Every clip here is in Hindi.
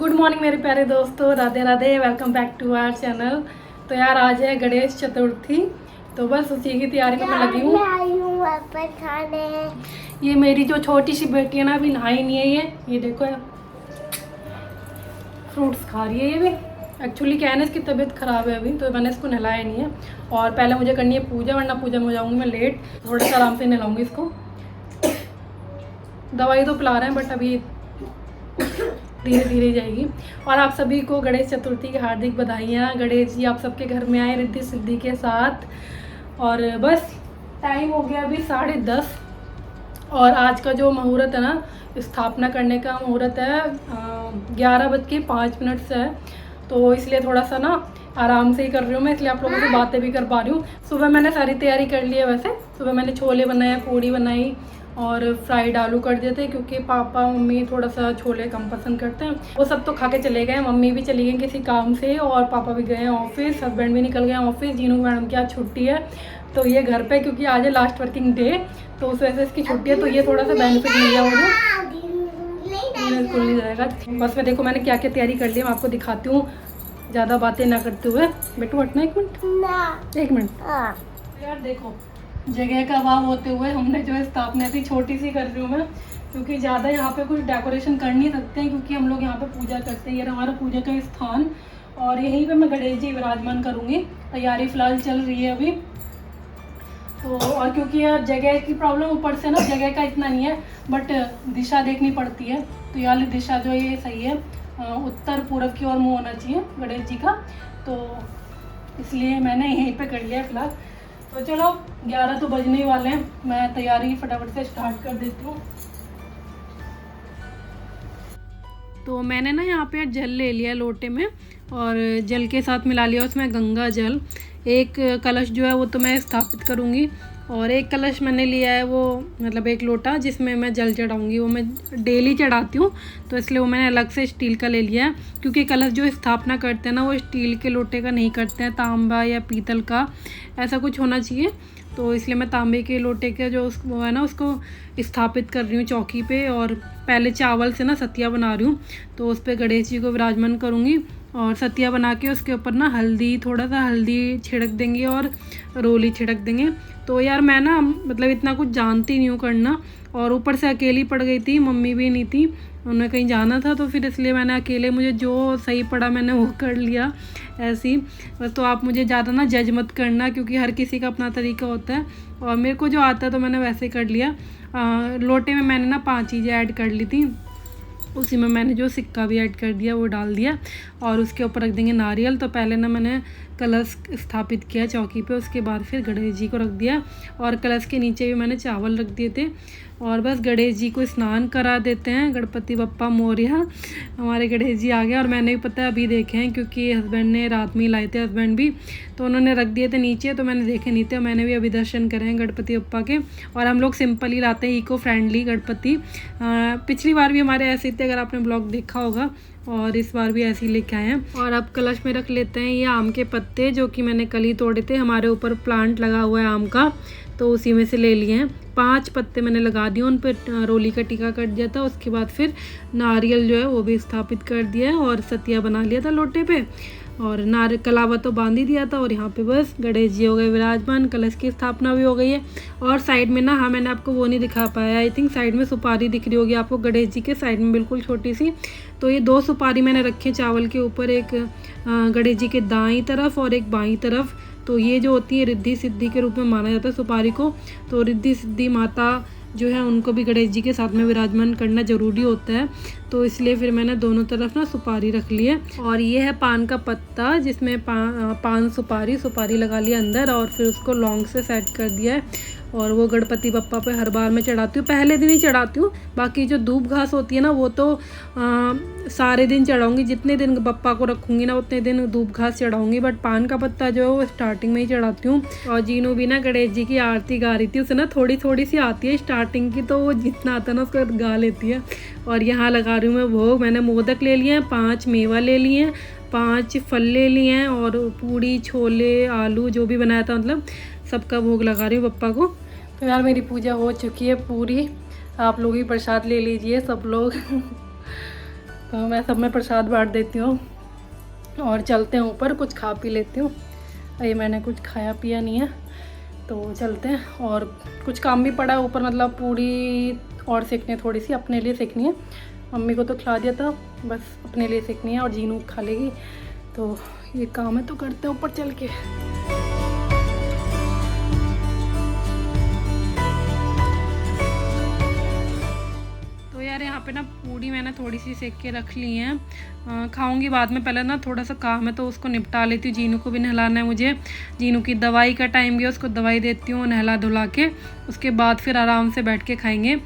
गुड मॉर्निंग मेरे प्यारे दोस्तों, Radhe Radhe. Welcome back to our channel. तो यार आज है गणेश चतुर्थी, तो बस उसी की तैयारी में मैं लगी हूँ। ये मेरी जो छोटी सी बेटी है ना, अभी नहाई नहीं है। ये देखो यार, फ्रूट्स खा रही है ये भी। एक्चुअली क्या है ना, इसकी तबीयत ख़राब है अभी, तो मैंने इसको नहलाया नहीं है। और पहले मुझे करनी है पूजा, वरना पूजा में हो जाऊँगी मैं लेट। थोड़ा सा आराम से नहलाऊँगी इसको। दवाई तो पिला रहे हैं बट अभी धीरे धीरे जाएगी। और आप सभी को गणेश चतुर्थी की हार्दिक बधाइयाँ। गणेश जी आप सबके घर में आए रिद्धि सिद्धि के साथ। और बस टाइम हो गया अभी 10:30। और आज का जो मुहूर्त है ना, स्थापना करने का मुहूर्त है 11:05 से है। तो इसलिए थोड़ा सा ना आराम से ही कर रही हूँ मैं, इसलिए आप लोगों से बातें भी कर पा रही हूँ। सुबह मैंने सारी तैयारी कर ली है। वैसे सुबह मैंने छोले बनाए, पूड़ी बनाई और फ्राइड आलू कर दिए थे, क्योंकि पापा मम्मी थोड़ा सा छोले कम पसंद करते हैं। वो सब तो खा के चले गए। मम्मी भी चली गई किसी काम से, और पापा भी गए हैं ऑफिस, हस्बैंड भी निकल गए ऑफिस। जीनू मैडम की आज छुट्टी है, तो ये घर पे, क्योंकि आज है लास्ट वर्किंग डे, तो उस वजह से इसकी छुट्टी है। तो ये थोड़ा सा बेनिफिट मिल गया मुझे, स्कूल नहीं जाएगा। बस मैं देखो मैंने क्या क्या तैयारी कर ली है, मैं आपको दिखाती हूँ ज़्यादा बातें ना करते हुए। बेटू हटना एक मिनट। यार देखो, जगह का अभाव होते हुए हमने जो है स्थापना थी छोटी सी कर रही हूँ मैं, क्योंकि ज़्यादा यहाँ पे कुछ डेकोरेशन कर नहीं सकते हैं, क्योंकि हम लोग यहाँ पे पूजा करते हैं। ये हमारा पूजा का स्थान, और यहीं पे मैं गणेश जी विराजमान करूँगी। तैयारी फिलहाल चल रही है अभी तो। और क्योंकि यार जगह की प्रॉब्लम, ऊपर से ना जगह का इतना नहीं है, बट दिशा देखनी पड़ती है। तो यार दिशा जो है ये सही है, उत्तर पूर्व की ओर मुँह होना चाहिए गणेश जी का, तो इसलिए मैंने यहीं पे कर लिया फिलहाल। तो चलो 11 तो बजने ही वाले हैं, मैं तैयारी फटाफट से स्टार्ट कर देती हूँ। तो मैंने ना यहाँ पे जल ले लिया लोटे में, और जल के साथ मिला लिया उसमें गंगा जल। एक कलश जो है वो तो मैं स्थापित करूँगी, और एक कलश मैंने लिया है वो, मतलब एक लोटा जिसमें मैं जल चढ़ाऊँगी। वो मैं डेली चढ़ाती हूँ, तो इसलिए वो मैंने अलग से स्टील का ले लिया है, क्योंकि कलश जो स्थापना करते हैं ना, वो स्टील के लोटे का नहीं करते हैं, तांबा या पीतल का ऐसा कुछ होना चाहिए। तो इसलिए मैं तांबे के लोटे के जो वो है ना, उसको स्थापित कर रही हूँ चौकी पे। और पहले चावल से ना सतिया बना रही हूँ, तो उस पर गणेश जी को विराजमान करूँगी। और सतिया बना के उसके ऊपर ना हल्दी, थोड़ा सा हल्दी छिड़क देंगे और रोली छिड़क देंगे। तो यार मैं ना मतलब इतना कुछ जानती नहीं हूँ करना, और ऊपर से अकेली पड़ गई थी, मम्मी भी नहीं थी, उन्हें कहीं जाना था, तो फिर इसलिए मैंने अकेले, मुझे जो सही पड़ा मैंने वो कर लिया ऐसी। बस तो आप मुझे ज़्यादा ना जज मत करना, क्योंकि हर किसी का अपना तरीका होता है, और मेरे को जो आता है तो मैंने वैसे कर लिया। लोटे में मैंने ना 5 चीज़ें ऐड कर ली थी, उसी में मैंने जो सिक्का भी ऐड कर दिया वो डाल दिया, और उसके ऊपर रख देंगे नारियल। तो पहले ना मैंने कलश स्थापित किया चौकी पे, उसके बाद फिर गणेश जी को रख दिया, और कलश के नीचे भी मैंने चावल रख दिए थे। और बस गणेश जी को स्नान करा देते हैं। गणपति बप्पा मोरया, हमारे गणेश जी आ गए। और मैंने भी पता है अभी देखे हैं, क्योंकि हस्बैंड ने रात में ही लाए थे, हस्बैंड भी, तो उन्होंने रख दिए थे नीचे, तो मैंने देखे नहीं थे। मैंने भी अभी दर्शन करे हैं गणपति बप्पा के। और हम लोग सिंपल ही लाते हैं, इको फ्रेंडली गणपति। पिछली बार भी हमारे ऐसे थे, अगर आपने ब्लॉग देखा होगा, और इस बार भी ऐसे ही लेके आए हैं। और अब कलश में रख लेते हैं ये आम के पत्ते, जो कि मैंने कल ही तोड़े थे। हमारे ऊपर प्लांट लगा हुआ है आम का, तो उसी में से ले लिए हैं। 5 पत्ते मैंने लगा दिए, उन पर रोली का टीका कर दिया था। उसके बाद फिर नारियल जो है वो भी स्थापित कर दिया है, और सतिया बना लिया था लोटे पे, और नारियल कलावा तो बांध ही दिया था। और यहाँ पे बस गणेश जी हो गए विराजमान, कलश की स्थापना भी हो गई है। और साइड में ना, हाँ मैंने आपको वो नहीं दिखा पाया, आई थिंक साइड में सुपारी दिख रही होगी आपको गणेश जी के साइड में, बिल्कुल छोटी सी। तो ये 2 सुपारी मैंने रखी है चावल के ऊपर, एक गणेश जी के दाईं तरफ और एक बाईं तरफ। तो ये जो होती है रिद्धि सिद्धि के रूप में माना जाता है सुपारी को। तो रिद्धि सिद्धि माता जो है उनको भी गणेश जी के साथ में विराजमान करना ज़रूरी होता है, तो इसलिए फिर मैंने दोनों तरफ ना सुपारी रख ली है। और ये है पान का पत्ता, जिसमें पान सुपारी लगा लिया अंदर, और फिर उसको लौंग से सेट कर दिया है। और वो गणपति बप्पा पे हर बार मैं चढ़ाती हूँ, पहले दिन ही चढ़ाती हूँ। बाकी जो धूप घास होती है ना, वो तो सारे दिन चढ़ाऊँगी, जितने दिन बप्पा को रखूँगी ना उतने दिन धूप घास चढ़ाऊँगी। बट पान का पत्ता जो है वो स्टार्टिंग में ही चढ़ाती हूँ। और जीनू भी ना गणेश जी की आरती गा रही थी, उसे ना थोड़ी सी आती है स्टार्टिंग की, तो वो जितना आता है ना उसको गा लेती है। और यहाँ लगा रही हूँ मैं भोग। मैंने मोदक ले लिए हैं, 5 मेवा ले लिए हैं, 5 फल ले लिए हैं, और पूड़ी छोले आलू जो भी बनाया था, मतलब सबका भोग लगा रही हूँ बप्पा को। तो यार मेरी पूजा हो चुकी है पूरी, आप लोग ही प्रसाद ले लीजिए सब लोग। तो मैं सब में प्रसाद बांट देती हूँ और चलते हैं ऊपर, कुछ खा पी लेती हूँ। ये मैंने कुछ खाया पिया नहीं है, तो चलते हैं। और कुछ काम भी पड़ा है ऊपर, मतलब पूड़ी और सेकनी है, थोड़ी सी अपने लिए सेकनी है। मम्मी को तो खिला दिया था, बस अपने लिए सेकनी है और जीनू खा लेगी। तो ये काम है तो करते हैं ऊपर चल के। तो यार यहाँ पे ना पूड़ी मैंने थोड़ी सी सेक के रख ली हैं, खाऊंगी बाद में। पहले ना थोड़ा सा काम है तो उसको निपटा लेती हूँ। जीनू को भी नहलाना है मुझे, जीनू की दवाई का टाइम भी है, उसको दवाई देती हूँ नहला धुला के। उसके बाद फिर आराम से बैठ के खाएंगे।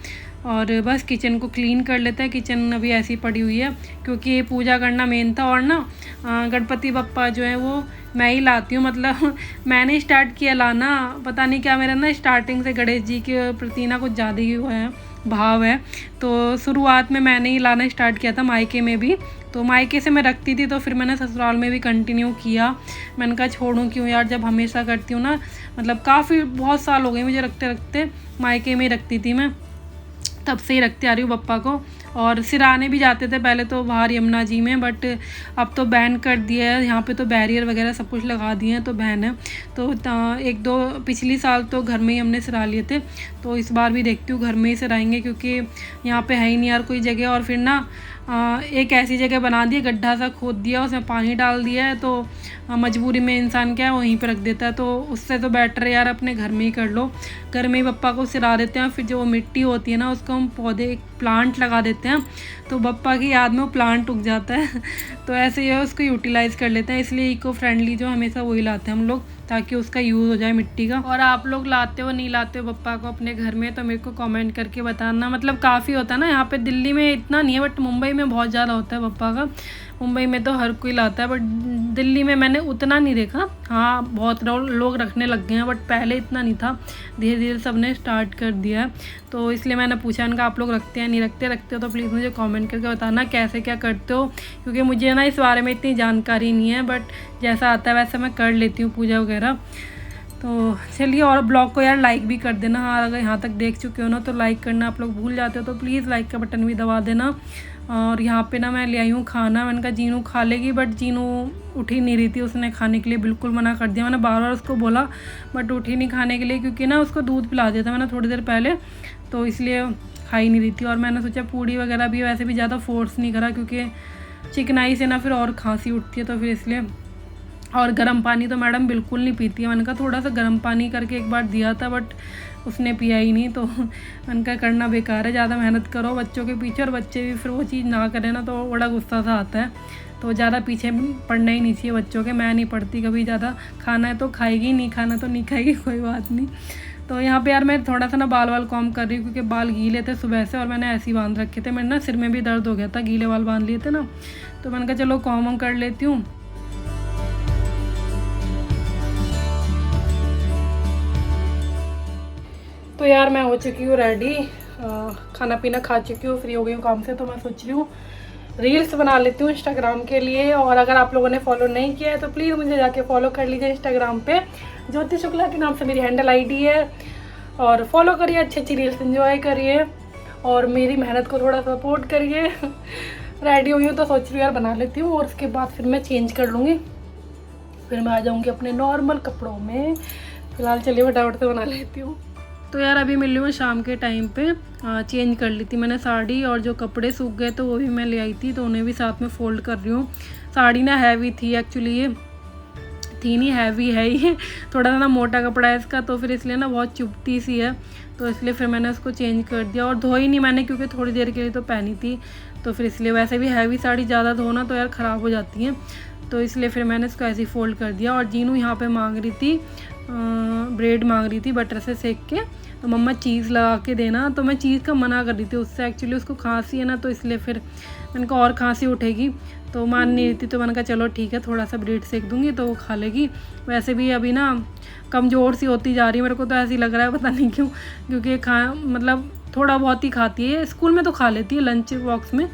और बस किचन को क्लीन कर लेते हैं। किचन अभी ऐसी पड़ी हुई है क्योंकि पूजा करना मेन था। और ना गणपति बप्पा जो है वो मैं ही लाती हूँ, मतलब मैंने स्टार्ट किया लाना। पता नहीं क्या मेरा ना स्टार्टिंग से गणेश जी के प्रति ना कुछ ज़्यादा ही हुआ है, भाव है। तो शुरुआत में मैंने ही लाना स्टार्ट किया था, मायके में भी। तो मायके से मैं रखती थी, तो फिर मैंने ससुराल में भी कंटिन्यू किया। मैंने कहा छोड़ूं क्यों यार, जब हमेशा करती हूँ ना, मतलब काफ़ी बहुत साल हो गए मुझे रखते रखते। मायके में ही रखती थी मैं, तब से ही रखते आ रही हूँ बप्पा को। और सिराने भी जाते थे पहले तो बाहर यमुना जी में, बट अब तो बैन कर दिया है। यहाँ पे तो बैरियर वगैरह सब कुछ लगा दिए हैं, तो बैन है। तो एक दो पिछली साल तो घर में ही हमने सिरा लिए थे, तो इस बार भी देखती हूँ घर में ही सिराएंगे, क्योंकि यहाँ पे है ही नहीं यार कोई जगह। और फिर ना एक ऐसी जगह बना दी, गड्ढा सा खोद दिया, उसमें पानी डाल दिया है, तो मजबूरी में इंसान क्या है वहीं पर रख देता है। तो उससे तो बेटर है यार अपने घर में ही कर लो। घर में ही बप्पा को सिरा देते हैं, फिर जो वो मिट्टी होती है ना उसको हम पौधे, एक प्लांट लगा देते हैं, तो बप्पा की याद में वो प्लांट उग जाता है। तो ऐसे ही है, उसको यूटिलाइज़ कर लेते हैं। इसलिए इको फ्रेंडली जो हमेशा वही लाते हैं हम लोग, ताकि उसका यूज़ हो जाए मिट्टी का। और आप लोग लाते हो नहीं लाते हो बप्पा को अपने घर में, तो मेरे को कमेंट करके बताना। मतलब काफ़ी होता है ना, यहाँ पे दिल्ली में इतना नहीं है, बट मुंबई में बहुत ज़्यादा होता है बप्पा का। मुंबई में तो हर कोई लाता है, बट दिल्ली में मैंने उतना नहीं देखा। हाँ बहुत लोग रखने लग गए हैं, बट पहले इतना नहीं था, धीरे धीरे सब ने स्टार्ट कर दिया है। तो इसलिए मैंने पूछा इनका, आप लोग रखते हैं नहीं रखते? रखते हो तो प्लीज़ मुझे कमेंट करके बताना कैसे क्या करते हो, क्योंकि मुझे ना इस बारे में इतनी जानकारी नहीं है, बट जैसा आता है वैसा मैं कर लेती हूँ पूजा वगैरह। तो चलिए, और ब्लॉग को यार लाइक भी कर देना। हाँ अगर यहाँ तक देख चुके हो ना तो लाइक करना आप लोग भूल जाते हो, तो प्लीज़ लाइक का बटन भी दबा देना। और यहाँ पे ना मैं ले आई हूँ खाना। मैंने कहा जीनू खा लेगी, बट जीनू उठी नहीं रही थी, उसने खाने के लिए बिल्कुल मना कर दिया। मैंने बार बार उसको बोला, बट उठी नहीं खाने के लिए, क्योंकि ना उसको दूध पिला दिया था मैंने थोड़ी देर पहले, तो इसलिए खा ही नहीं रही थी। और मैंने सोचा पूड़ी वगैरह भी वैसे भी ज़्यादा फोर्स नहीं करा, क्योंकि चिकनाई से ना फिर और खांसी उठती है, तो फिर इसलिए। और गर्म पानी तो मैडम बिल्कुल नहीं पीती है। मैंने कहा थोड़ा सा गर्म पानी करके एक बार दिया था, बट उसने पिया ही नहीं। तो मैंने कहा करना बेकार है, ज़्यादा मेहनत करो बच्चों के पीछे, और बच्चे भी फिर वो चीज़ ना करें ना तो बड़ा गुस्सा सा आता है। तो ज़्यादा पीछे पड़ना ही नहीं चाहिए बच्चों के। मैं नहीं पढ़ती कभी ज़्यादा, खाना है तो खाएगी, नहीं खाना तो नहीं खाएगी, कोई बात नहीं। तो यहाँ पे यार मैं थोड़ा सा ना बाल कॉम कर रही हूँ, क्योंकि बाल गीले थे सुबह से और मैंने ऐसे ही बांध रखे थे। मेरे ना सिर में भी दर्द हो गया था, गीले बाल बांध लिए थे ना, तो मैंने कहा चलो कॉम कर लेती हूँ। तो यार मैं हो चुकी हूँ रेडी, खाना पीना खा चुकी हूँ, फ्री हो गई हूँ काम से। तो मैं सोच रही हूँ रील्स बना लेती हूँ इंस्टाग्राम के लिए। और अगर आप लोगों ने फॉलो नहीं किया है तो प्लीज़ मुझे जाके फॉलो कर लीजिए इंस्टाग्राम पे। ज्योति शुक्ला के नाम से मेरी हैंडल आईडी है, और फॉलो करिए, अच्छी अच्छी रील्स एंजॉय करिए और मेरी मेहनत को थोड़ा सपोर्ट करिए। रेडी हुई हूँ तो सोच रही हूँ यार बना लेती हूँ, और उसके बाद फिर मैं चेंज कर लूँगी, फिर मैं आ जाऊँगी अपने नॉर्मल कपड़ों में। फिलहाल चलिए फटाफट से बना लेती हूँ। तो यार अभी मिली हूँ शाम के टाइम पे, चेंज कर ली थी मैंने साड़ी, और जो कपड़े सूख गए तो वो भी मैं ले आई थी, तो उन्हें भी साथ में फ़ोल्ड कर रही हूँ। साड़ी ना हैवी थी एक्चुअली, ये थी नहीं, हैवी है ये, थोड़ा सा ना मोटा कपड़ा है इसका, तो फिर इसलिए ना बहुत चुभती सी है, तो इसलिए फिर मैंने उसको चेंज कर दिया। और धोई नहीं मैंने, क्योंकि थोड़ी देर के लिए तो पहनी थी, तो फिर इसलिए। वैसे भी हैवी साड़ी ज़्यादा धोना तो यार ख़राब हो जाती हैं, तो इसलिए फिर मैंने इसको ऐसे ही फ़ोल्ड कर दिया। और जीनू यहाँ पे मांग रही थी, ब्रेड मांग रही थी बटर से सेक के, तो मम्मा चीज़ लगा के देना, तो मैं चीज़ का मना कर रही थी उससे। एक्चुअली उसको खांसी है ना, तो इसलिए फिर मैंने कहा और खांसी उठेगी, तो मान नहीं रही थी, तो मैंने कहा चलो ठीक है थोड़ा सा ब्रेड सेक दूँगी तो वो खा लेगी। वैसे भी अभी ना कमज़ोर सी होती जा रही है, मेरे को तो ऐसे ही लग रहा है, पता नहीं क्यों, क्योंकि मतलब थोड़ा बहुत ही खाती है। स्कूल में तो खा लेती है लंच बॉक्स में,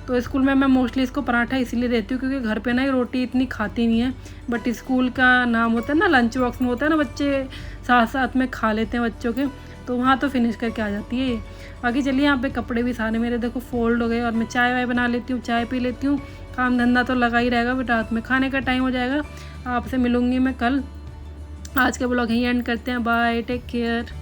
तो स्कूल में मैं मोस्टली इसको पराठा इसलिए देती हूँ क्योंकि घर पे ना ये रोटी इतनी खाती नहीं है, बट स्कूल का नाम होता है ना, लंच बॉक्स में होता है ना, बच्चे साथ साथ में खा लेते हैं बच्चों के, तो वहाँ तो फिनिश करके आ जाती है ये। बाकी चलिए यहाँ पे कपड़े भी सारे मेरे देखो फोल्ड हो गए और मैं चाय वाय बना लेती हूँ, चाय पी लेती हूँ। काम धंधा तो लगा ही रहेगा, फिर रात में खाने का टाइम हो जाएगा। आपसे मिलूँगी मैं कल। आज का ब्लॉग यहीं एंड करते हैं। Bye, take care.